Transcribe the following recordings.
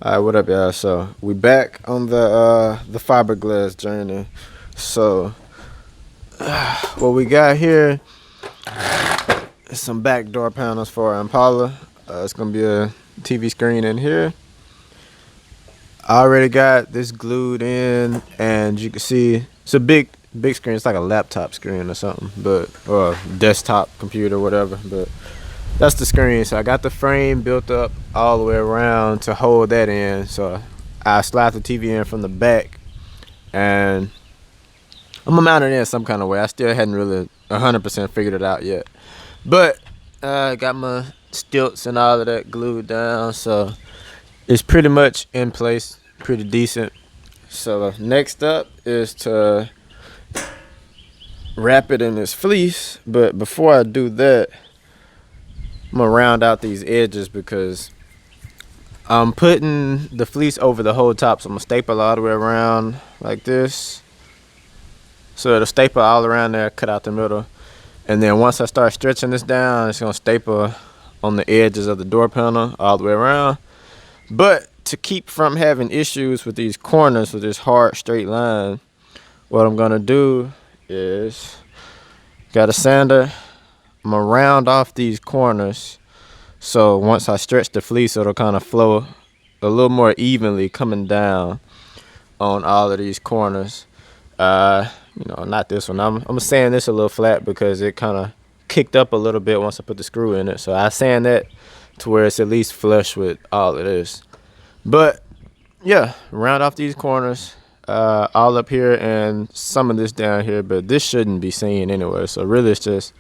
All right, what up, y'all? So we back on the fiberglass journey. So what we got here is some back door panels for our Impala. It's gonna be a TV screen in here. I already got this glued in, and you can see it's a big screen. It's like a laptop screen or something, but or a desktop computer, whatever. But that's the screen. So I got the frame built up all the way around to hold that in. So I slide the TV in from the back, and I'm gonna mount it in some kind of way. I still hadn't really 100% figured it out yet, but I got my stilts and all of that glued down, so it's pretty much in place, pretty decent. So next up is to wrap it in this fleece, but before I do that, I'm gonna round out these edges because I'm putting the fleece over the whole top. So I'm gonna staple all the way around like this. So it'll staple all around there, cut out the middle. And then once I start stretching this down, it's gonna staple on the edges of the door panel all the way around. But to keep from having issues with these corners with this hard straight line, what I'm gonna do is, got a sander, I'm gonna round off these corners. So once I stretch the fleece, it'll kind of flow a little more evenly coming down on all of these corners. Not this one. I'm sanding this a little flat because it kind of kicked up a little bit once I put the screw in it. So I sand that to where it's at least flush with all of this. But yeah, round off these corners, all up here and some of this down here, but this shouldn't be seen anyway. So really it's just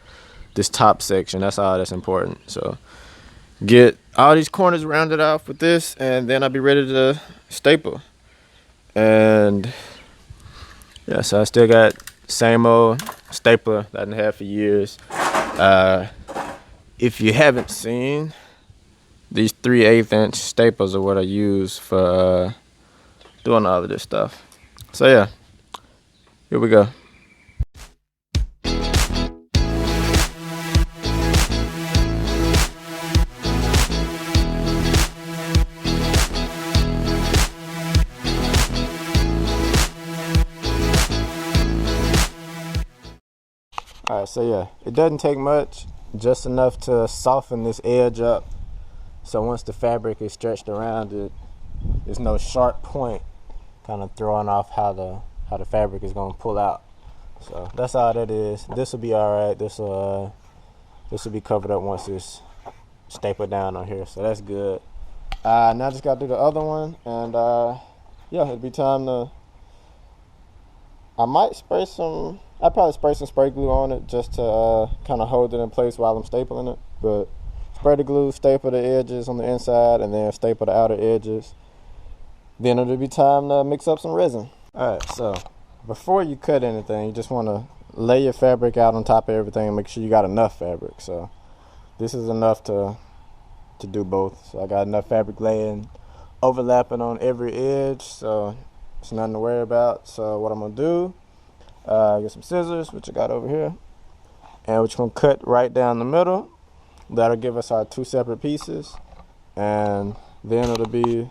this top section. That's all that's important. So get all these corners rounded off with this, and then I'll be ready to staple. And yeah, so I still got same old stapler that I've had for years. If you haven't seen, these 3/8 inch staples are what I use for doing all of this stuff. So yeah, here we go. Alright, so yeah, it doesn't take much, just enough to soften this edge up. So once the fabric is stretched around it, there's no sharp point kind of throwing off how the fabric is going to pull out. So that's all that is. This will be alright. This will be covered up once it's stapled down on here. So that's good. Now I just got to do the other one, and yeah, it'll be time to. I'd probably spray some spray glue on it just to kind of hold it in place while I'm stapling it. But spray the glue, staple the edges on the inside, and then staple the outer edges. Then it'll be time to mix up some resin. Alright, so before you cut anything, you just want to lay your fabric out on top of everything and make sure you got enough fabric. So this is enough to do both. So I got enough fabric laying, overlapping on every edge, so it's nothing to worry about. So what I'm going to do, get some scissors, which I got over here, and we're just going to cut right down the middle. That'll give us our two separate pieces, and then it'll be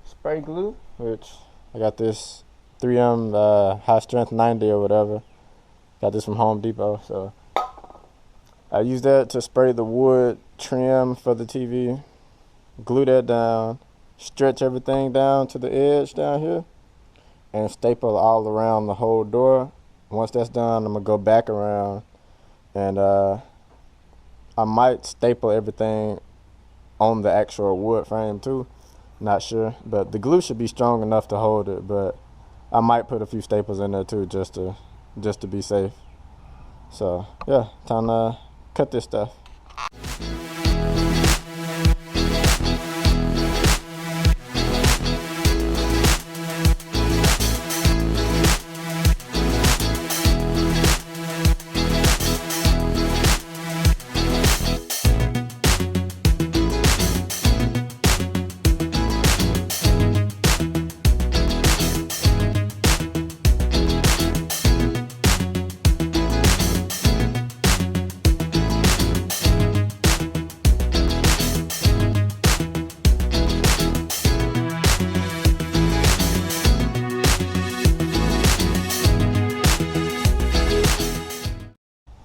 spray glue, which I got this 3M high strength 90 or whatever. Got this from Home Depot, so I use that to spray the wood trim for the TV, glue that down, stretch everything down to the edge down here, and staple all around the whole door. Once that's done, I'm gonna go back around, and I might staple everything on the actual wood frame too. Not sure, but the glue should be strong enough to hold it. But I might put a few staples in there too, just to be safe. So yeah, time to cut this stuff.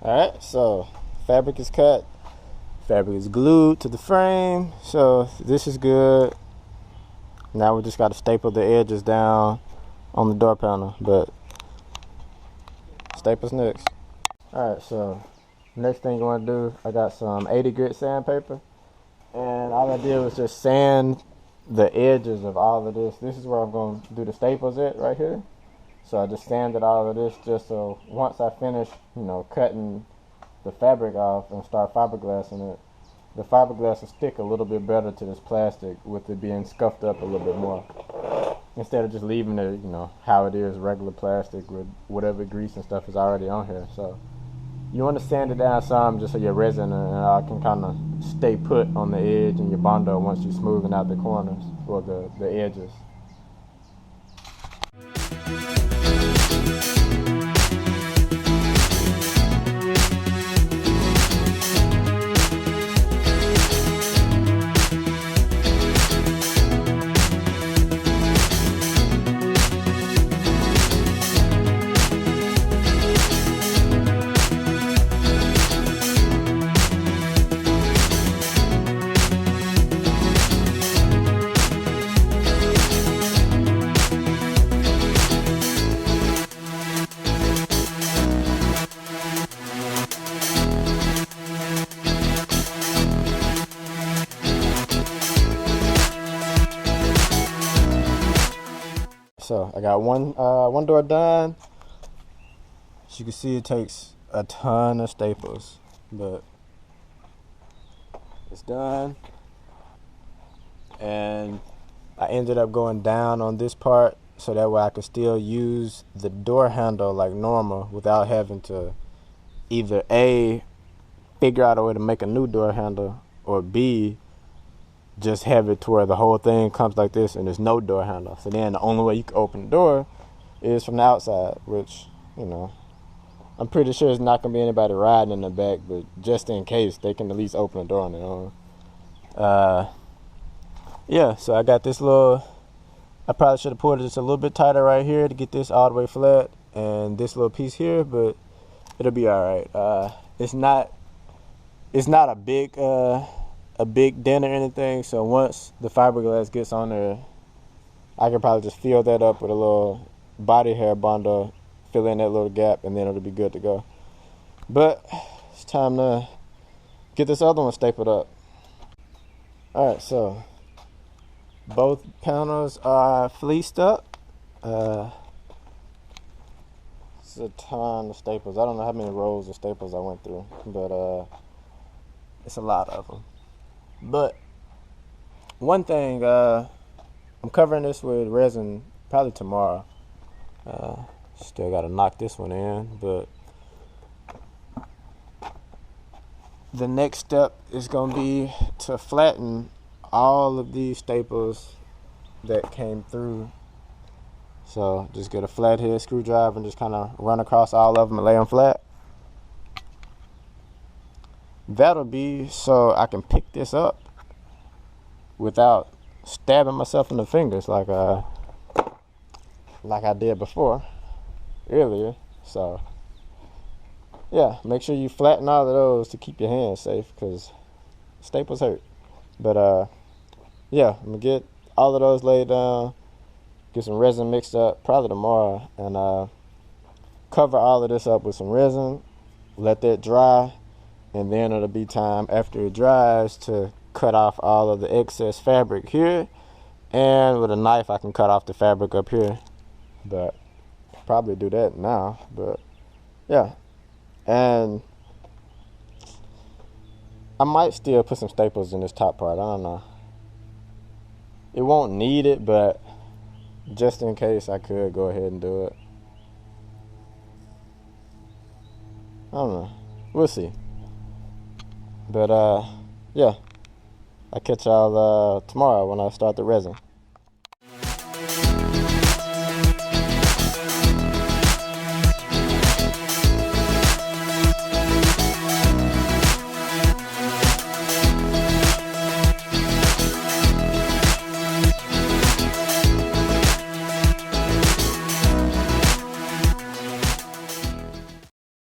Alright, so fabric is cut. Fabric is glued to the frame. So this is good. Now we just got to staple the edges down on the door panel, but staples next. Alright, so next thing you want to do, I got some 80 grit sandpaper, and all I did was just sand the edges of all of this. This is where I'm going to do the staples at right here. So I just sanded all of this just so once I finish, cutting the fabric off and start fiberglassing it, the fiberglass will stick a little bit better to this plastic with it being scuffed up a little bit more. Instead of just leaving it, how it is, regular plastic with whatever grease and stuff is already on here. So you want to sand it down some just so your resin can kind of stay put on the edge and your Bondo once you're smoothing out the corners or the edges. So I got one door done. As you can see, it takes a ton of staples, but it's done. And I ended up going down on this part so that way I could still use the door handle like normal without having to either A, figure out a way to make a new door handle, or B, just have it to where the whole thing comes like this and there's no door handle. So then the only way you can open the door is from the outside, which, I'm pretty sure there's not going to be anybody riding in the back, but just in case, they can at least open the door on their own. Yeah, so I got this I probably should have pulled it just a little bit tighter right here to get this all the way flat, and this little piece here, but it'll be all right. It's not a big dent or anything, so once the fiberglass gets on there, I can probably just fill that up with a little body hair Bondo, fill in that little gap, and then it'll be good to go. But it's time to get this other one stapled up. Alright, so both panels are fleeced up. It's a ton of staples. I don't know how many rows of staples I went through, but it's a lot of them. But one thing, I'm covering this with resin probably tomorrow. Still got to knock this one in, but the next step is going to be to flatten all of these staples that came through. So just get a flathead screwdriver and just kind of run across all of them and lay them flat. That'll be so I can pick this up without stabbing myself in the fingers like I did earlier. So yeah, make sure you flatten all of those to keep your hands safe, because staples hurt. But yeah, I'm gonna get all of those laid down, get some resin mixed up probably tomorrow, and cover all of this up with some resin, let that dry, and then it'll be time after it dries to cut off all of the excess fabric here, and with a knife I can cut off the fabric up here, but probably do that now. But yeah, and I might still put some staples in this top part. I don't know, it won't need it, but just in case I could go ahead and do it. I don't know, we'll see. But yeah, I'll catch y'all tomorrow when I start the resin.